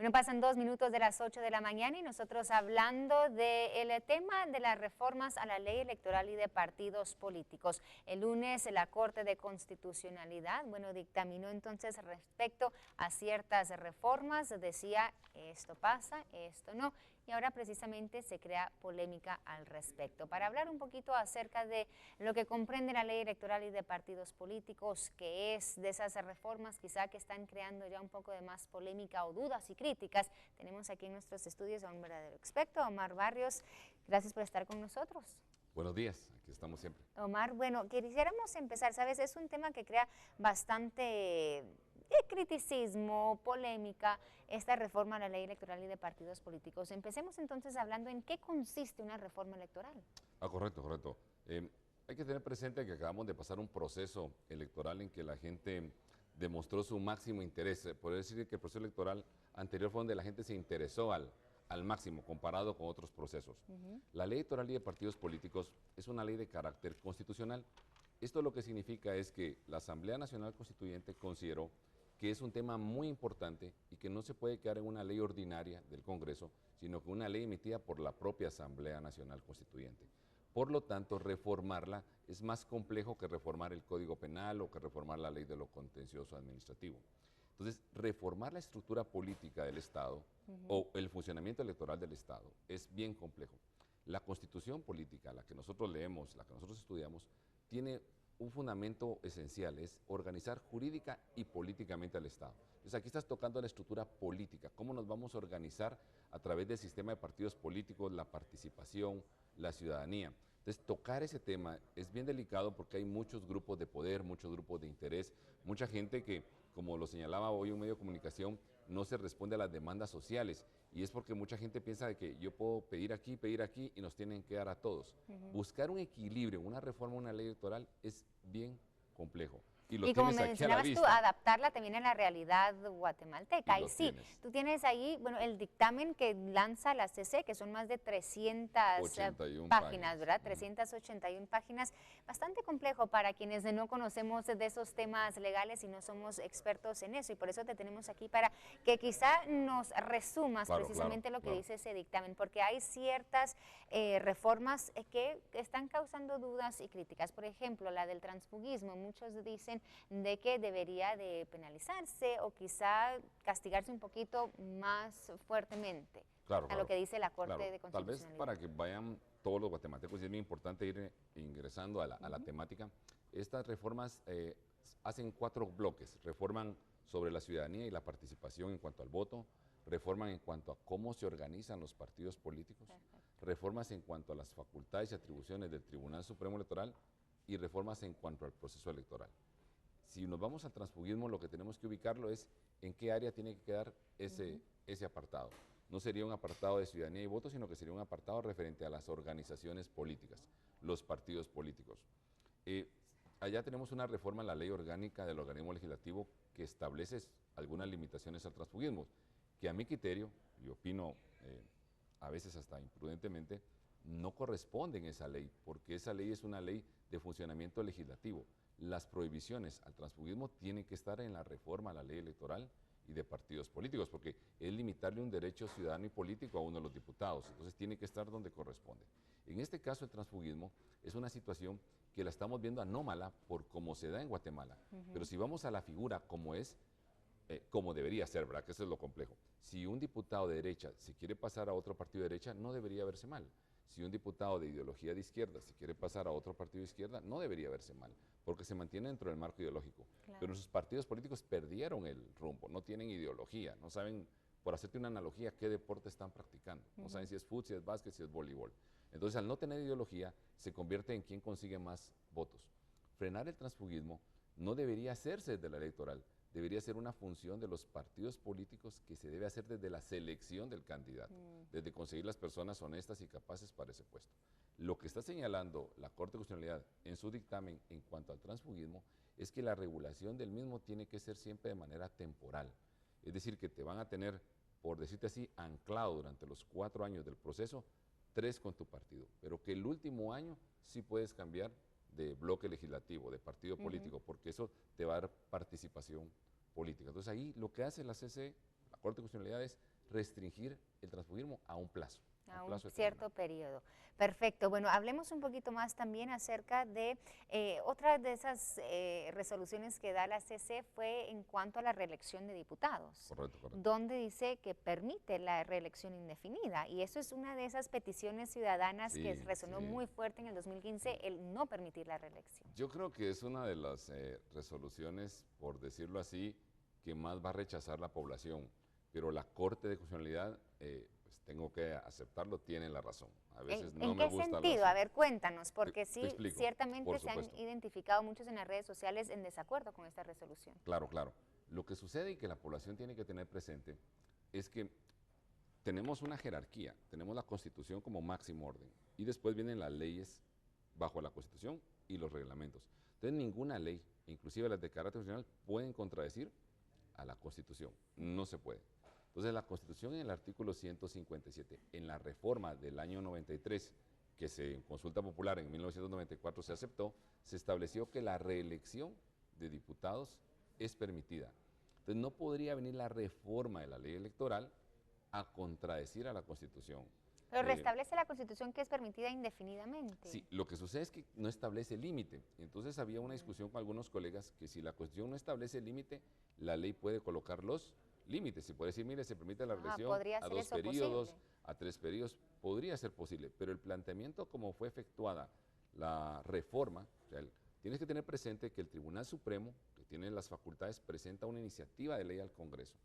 Bueno, pasan 2 minutos de las 8 de la mañana y nosotros hablando del tema de las reformas a la ley electoral y de partidos políticos. El lunes la Corte de Constitucionalidad, dictaminó entonces respecto a ciertas reformas, decía esto pasa, esto no, y ahora precisamente se crea polémica al respecto. Para hablar un poquito acerca de lo que comprende la ley electoral y de partidos políticos, que es de esas reformas quizá que están creando ya un poco de más polémica o dudas y críticas, tenemos aquí en nuestros estudios a un verdadero experto, Omar Barrios. Gracias por estar con nosotros. Buenos días, aquí estamos siempre. Omar, quisiéramos empezar, ¿sabes? Es un tema que crea bastante criticismo, polémica, esta reforma a la ley electoral y de partidos políticos. Empecemos entonces hablando en qué consiste una reforma electoral. Correcto. Hay que tener presente que acabamos de pasar un proceso electoral en que la gente demostró su máximo interés. Podría decir que el proceso electoral anterior fue donde la gente se interesó al máximo comparado con otros procesos. La ley electoral y de partidos políticos es una ley de carácter constitucional. Esto lo que significa es que la Asamblea Nacional Constituyente consideró que es un tema muy importante y que no se puede quedar en una ley ordinaria del Congreso, sino que una ley emitida por la propia Asamblea Nacional Constituyente. Por lo tanto, reformarla es más complejo que reformar el Código Penal o que reformar la ley de lo contencioso administrativo. Entonces, reformar la estructura política del Estado o el funcionamiento electoral del Estado es bien complejo. La Constitución política, la que nosotros leemos, la que nosotros estudiamos, tiene un fundamento esencial, es organizar jurídica y políticamente al Estado. Entonces aquí estás tocando la estructura política, cómo nos vamos a organizar a través del sistema de partidos políticos, la participación, la ciudadanía. Entonces tocar ese tema es bien delicado porque hay muchos grupos de poder, muchos grupos de interés, mucha gente que, como lo señalaba hoy un medio de comunicación, no se responde a las demandas sociales y es porque mucha gente piensa de que yo puedo pedir aquí y nos tienen que dar a todos. Buscar un equilibrio, una reforma, una ley electoral es bien complejo. Y como mencionabas tú, adaptarla también a la realidad guatemalteca. Y sí, tú tienes ahí, el dictamen que lanza la CC, que son más de 300 páginas, ¿verdad? 381 páginas, bastante complejo para quienes no conocemos de esos temas legales y no somos expertos en eso. Y por eso te tenemos aquí para que quizá nos resumas precisamente lo que dice ese dictamen, porque hay ciertas reformas que están causando dudas y críticas. Por ejemplo, la del transfugismo, muchos dicen de que debería de penalizarse o quizá castigarse un poquito más fuertemente a lo que dice la Corte de Constitucionalidad. Tal vez para que vayan todos los guatemaltecos, es muy importante ir ingresando a la temática. Estas reformas hacen 4 bloques, reforman sobre la ciudadanía y la participación en cuanto al voto, reforman en cuanto a cómo se organizan los partidos políticos, reformas en cuanto a las facultades y atribuciones del Tribunal Supremo Electoral y reformas en cuanto al proceso electoral. Si nos vamos al transfugismo, lo que tenemos que ubicarlo es en qué área tiene que quedar ese apartado. No sería un apartado de ciudadanía y voto, sino que sería un apartado referente a las organizaciones políticas, los partidos políticos. Allá tenemos una reforma en la ley orgánica del organismo legislativo que establece algunas limitaciones al transfugismo, que a mi criterio, y opino a veces hasta imprudentemente, no corresponden a esa ley, porque esa ley es una ley de funcionamiento legislativo. Las prohibiciones al transfugismo tienen que estar en la reforma a la ley electoral y de partidos políticos, porque es limitarle un derecho ciudadano y político a uno de los diputados, entonces tiene que estar donde corresponde. En este caso el transfugismo es una situación que la estamos viendo anómala por cómo se da en Guatemala, pero si vamos a la figura como es, como debería ser, ¿verdad? Que eso es lo complejo. Si un diputado de derecha se quiere pasar a otro partido de derecha, no debería verse mal. Si un diputado de ideología de izquierda se quiere pasar a otro partido de izquierda, no debería verse mal, porque se mantiene dentro del marco ideológico. Claro. Pero sus partidos políticos perdieron el rumbo, no tienen ideología, no saben, por hacerte una analogía, qué deporte están practicando. No saben si es fútbol, si es básquet, si es voleibol. Entonces, al no tener ideología, se convierte en quien consigue más votos. Frenar el transfugismo no debería hacerse desde la electoral, debería ser una función de los partidos políticos que se debe hacer desde la selección del candidato, desde conseguir las personas honestas y capaces para ese puesto. Lo que está señalando la Corte de Constitucionalidad en su dictamen en cuanto al transfugismo es que la regulación del mismo tiene que ser siempre de manera temporal. Es decir, que te van a tener, por decirte así, anclado durante los 4 años del proceso, 3 con tu partido, pero que el último año sí puedes cambiar de bloque legislativo, de partido político, porque eso te va a dar participación política. Entonces ahí lo que hace la CC, la Corte de Constitucionalidad, es restringir el transfugismo a un plazo. A un cierto periodo. Perfecto. Bueno, hablemos un poquito más también acerca de otra de esas resoluciones que da la CC fue en cuanto a la reelección de diputados. Correcto, correcto. Donde dice que permite la reelección indefinida. Y eso es una de esas peticiones ciudadanas que resonó muy fuerte en el 2015, el no permitir la reelección. Yo creo que es una de las resoluciones, por decirlo así, que más va a rechazar la población. Pero la Corte de Constitucionalidad, tengo que aceptarlo, tiene la razón. A veces no me gusta. ¿En qué sentido? A ver, cuéntanos, porque sí, explico, ciertamente se han identificado muchos en las redes sociales en desacuerdo con esta resolución. Claro, claro. Lo que sucede y que la población tiene que tener presente es que tenemos una jerarquía, tenemos la Constitución como máximo orden y después vienen las leyes bajo la Constitución y los reglamentos. Entonces ninguna ley, inclusive las de carácter constitucional, pueden contradecir a la Constitución. No se puede. Entonces la Constitución en el artículo 157, en la reforma del año 93, que en consulta popular en 1994 se aceptó, se estableció que la reelección de diputados es permitida. Entonces no podría venir la reforma de la ley electoral a contradecir a la Constitución. Pero restablece la Constitución que es permitida indefinidamente. Sí, lo que sucede es que no establece límite. Entonces había una discusión con algunos colegas que si la Constitución no establece límite, la ley puede colocar los límites. Se puede decir, mire, se permite la reelección a 2 periodos, a 3 periodos, podría ser posible, pero el planteamiento como fue efectuada la reforma, o sea, tienes que tener presente que el Tribunal Supremo, que tiene las facultades, presenta una iniciativa de ley al Congreso,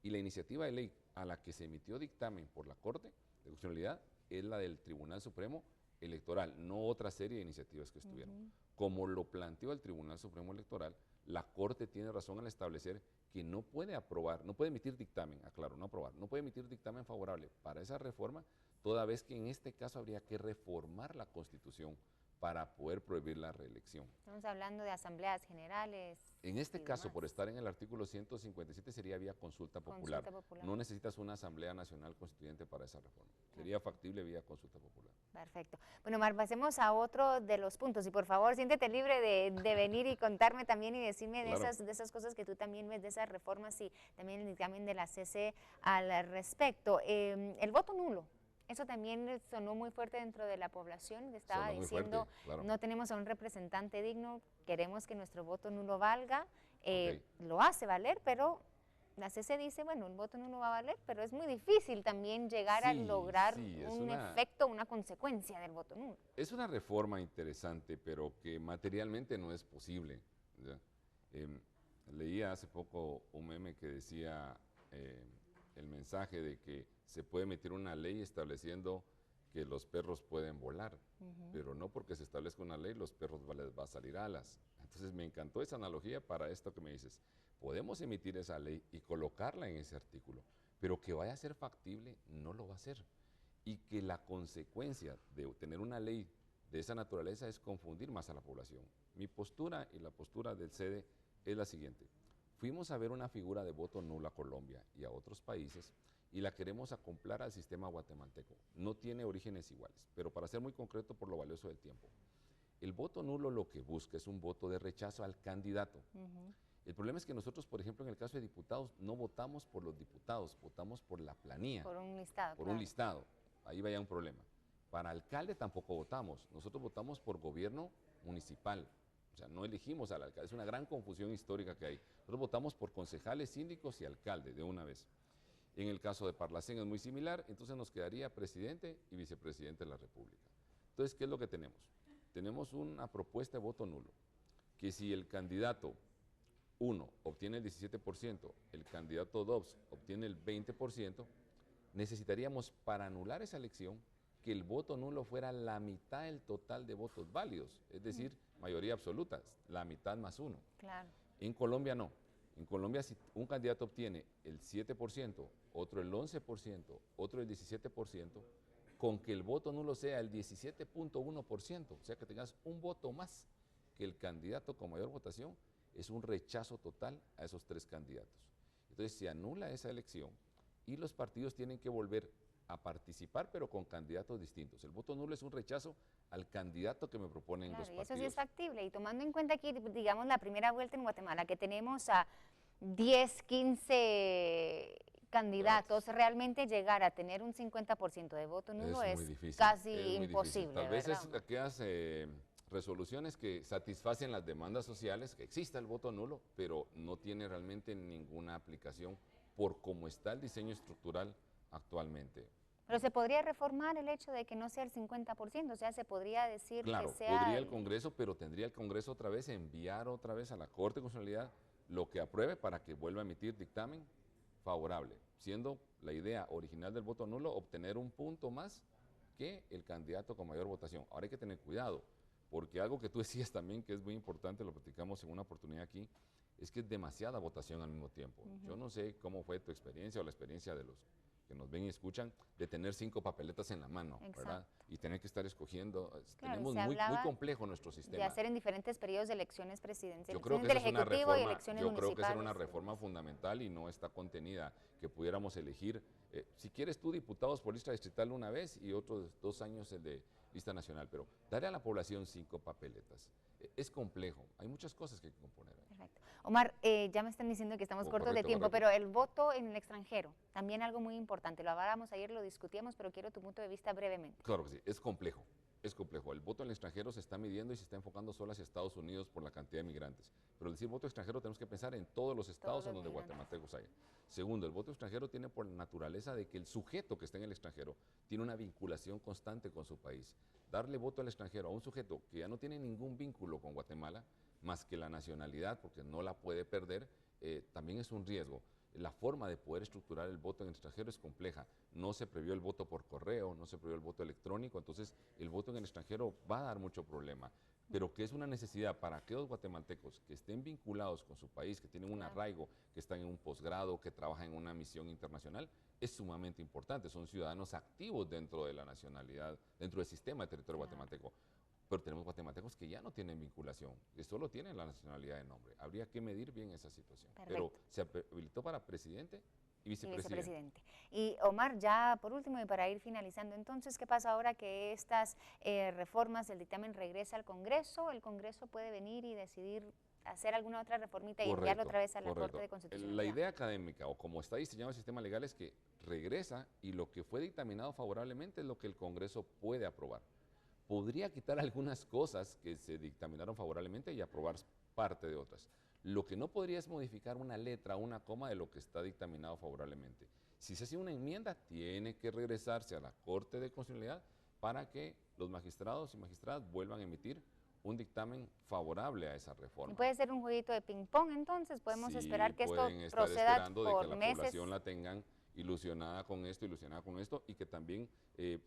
y la iniciativa de ley a la que se emitió dictamen por la Corte de Constitucionalidad es la del Tribunal Supremo Electoral, no otra serie de iniciativas que estuvieron. Como lo planteó el Tribunal Supremo Electoral, la Corte tiene razón al establecer que no puede aprobar, no puede emitir dictamen, aclaro, no aprobar, no puede emitir dictamen favorable para esa reforma, toda vez que en este caso habría que reformar la Constitución para poder prohibir la reelección. Estamos hablando de asambleas generales. En este caso, por estar en el artículo 157, sería vía consulta popular. No necesitas una asamblea nacional constituyente para esa reforma. Sería factible vía consulta popular. Perfecto. Bueno, Mar, pasemos a otro de los puntos. Y por favor, siéntete libre de venir y contarme también y decirme de esas cosas que tú también ves, de esas reformas y también el dictamen de la CC al respecto. El voto nulo. Eso también sonó muy fuerte dentro de la población, estaba diciendo, no tenemos a un representante digno, queremos que nuestro voto nulo valga, lo hace valer, pero la CC dice, bueno, el voto nulo va a valer, pero es muy difícil también llegar a lograr un efecto, una consecuencia del voto nulo. Es una reforma interesante, pero que materialmente no es posible. Leía hace poco un meme que decía el mensaje de que se puede emitir una ley estableciendo que los perros pueden volar, pero no porque se establezca una ley los perros les va a salir alas. Entonces me encantó esa analogía para esto que me dices. Podemos emitir esa ley y colocarla en ese artículo, pero que vaya a ser factible no lo va a hacer. Y que la consecuencia de tener una ley de esa naturaleza es confundir más a la población. Mi postura y la postura del CEDE es la siguiente. Fuimos a ver una figura de voto nulo a Colombia y a otros países y la queremos acoplar al sistema guatemalteco. No tiene orígenes iguales, pero para ser muy concreto por lo valioso del tiempo. El voto nulo lo que busca es un voto de rechazo al candidato. El problema es que nosotros, por ejemplo, en el caso de diputados, no votamos por los diputados, votamos por la planilla. Por un listado. Por un listado. Ahí vaya un problema. Para alcalde tampoco votamos. Nosotros votamos por gobierno municipal. O sea, no elegimos al alcalde. Es una gran confusión histórica que hay. Nosotros votamos por concejales, síndicos y alcalde de una vez. En el caso de Parlacén es muy similar, entonces nos quedaría presidente y vicepresidente de la República. Entonces, ¿qué es lo que tenemos? Tenemos una propuesta de voto nulo, que si el candidato 1 obtiene el 17%, el candidato 2 obtiene el 20%, necesitaríamos para anular esa elección que el voto nulo fuera la mitad del total de votos válidos, es decir, mayoría absoluta, la mitad más 1. Claro. En Colombia no. En Colombia, si un candidato obtiene el 7%, otro el 11%, otro el 17%, con que el voto nulo sea el 17.1%, o sea que tengas un voto más que el candidato con mayor votación, es un rechazo total a esos 3 candidatos. Entonces se anula esa elección y los partidos tienen que volver a participar, pero con candidatos distintos. El voto nulo es un rechazo al candidato que me proponen los partidos. Eso sí es factible. Y tomando en cuenta aquí, digamos, la primera vuelta en Guatemala, que tenemos a 10, 15 candidatos, realmente llegar a tener un 50% de voto nulo es casi imposible. Tal vez es aquellas resoluciones que satisfacen las demandas sociales, que exista el voto nulo, pero no tiene realmente ninguna aplicación por cómo está el diseño estructural actualmente. Pero se podría reformar el hecho de que no sea el 50%, o sea, se podría decir que sea... Claro, podría el Congreso, pero tendría el Congreso otra vez enviar otra vez a la Corte de Constitucionalidad lo que apruebe para que vuelva a emitir dictamen favorable, siendo la idea original del voto nulo obtener un punto más que el candidato con mayor votación. Ahora hay que tener cuidado, porque algo que tú decías también que es muy importante, lo platicamos en una oportunidad aquí, es que es demasiada votación al mismo tiempo. Yo no sé cómo fue tu experiencia o la experiencia de los que nos ven y escuchan, de tener 5 papeletas en la mano, ¿verdad? Y tener que estar escogiendo. Claro, tenemos muy complejo nuestro sistema. De hacer en diferentes periodos de elecciones presidenciales, yo creo que del Ejecutivo y elecciones municipales. Yo creo que esa era una reforma fundamental y no está contenida, que pudiéramos elegir, si quieres tú, diputados por lista distrital una vez y otros 2 años el de lista nacional, pero darle a la población 5 papeletas. Es complejo, hay muchas cosas que hay que componer. Perfecto. Omar, ya me están diciendo que estamos cortos de tiempo, pero el voto en el extranjero, también algo muy importante, lo hablábamos ayer, lo discutíamos, pero quiero tu punto de vista brevemente. Claro que sí, es complejo. Es complejo. El voto en el extranjero se está midiendo y se está enfocando solo hacia Estados Unidos por la cantidad de migrantes. Pero al decir voto extranjero tenemos que pensar en todos los estados en donde guatemaltecos hay. Segundo, el voto extranjero tiene por naturaleza de que el sujeto que está en el extranjero tiene una vinculación constante con su país. Darle voto al extranjero a un sujeto que ya no tiene ningún vínculo con Guatemala, más que la nacionalidad, porque no la puede perder, también es un riesgo. La forma de poder estructurar el voto en el extranjero es compleja. No se previó el voto por correo, no se previó el voto electrónico, entonces el voto en el extranjero va a dar mucho problema. Pero que es una necesidad para aquellos guatemaltecos que estén vinculados con su país, que tienen un arraigo, que están en un posgrado, que trabajan en una misión internacional, es sumamente importante. Son ciudadanos activos dentro de la nacionalidad, dentro del sistema de territorio guatemalteco. Pero tenemos guatemaltecos que ya no tienen vinculación, que solo tienen la nacionalidad de nombre. Habría que medir bien esa situación. Perfecto. Pero se habilitó para presidente y vicepresidente. Y Omar, ya por último y para ir finalizando, entonces, ¿qué pasa ahora que estas reformas del dictamen regresa al Congreso? ¿El Congreso puede venir y decidir hacer alguna otra reformita y enviarlo otra vez a la Corte de Constitucionalidad? La idea académica o como está diseñado el sistema legal es que regresa y lo que fue dictaminado favorablemente es lo que el Congreso puede aprobar. Podría quitar algunas cosas que se dictaminaron favorablemente y aprobar parte de otras. Lo que no podría es modificar una letra o una coma de lo que está dictaminado favorablemente. Si se hace una enmienda, tiene que regresarse a la Corte de Constitucionalidad para que los magistrados y magistradas vuelvan a emitir un dictamen favorable a esa reforma. ¿Y puede ser un jueguito de ping-pong entonces? ¿Podemos esperar que esto proceda por meses? Esperando de que la población la tengan ilusionada con esto y que también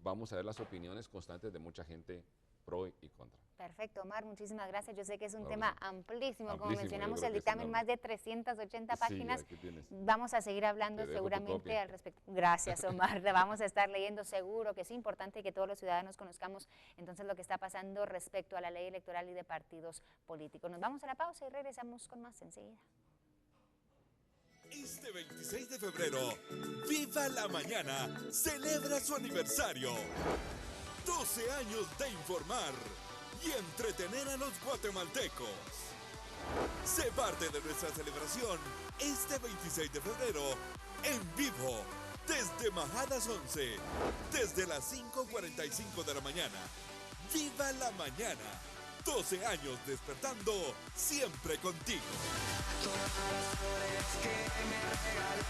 vamos a ver las opiniones constantes de mucha gente pro y contra. Perfecto, Omar, muchísimas gracias. Yo sé que es un tema amplísimo, como mencionamos el dictamen, más de 380 páginas. Vamos a seguir hablando seguramente al respecto. Gracias, Omar. Vamos a estar leyendo seguro, que es importante que todos los ciudadanos conozcamos entonces lo que está pasando respecto a la ley electoral y de partidos políticos. Nos vamos a la pausa y regresamos con más enseguida. Este 26 de febrero, Viva la Mañana celebra su aniversario. 12 años de informar y entretener a los guatemaltecos. Sé parte de nuestra celebración este 26 de febrero en vivo desde Majadas 11, desde las 5:45 de la mañana. Viva la Mañana. 12 años despertando siempre contigo.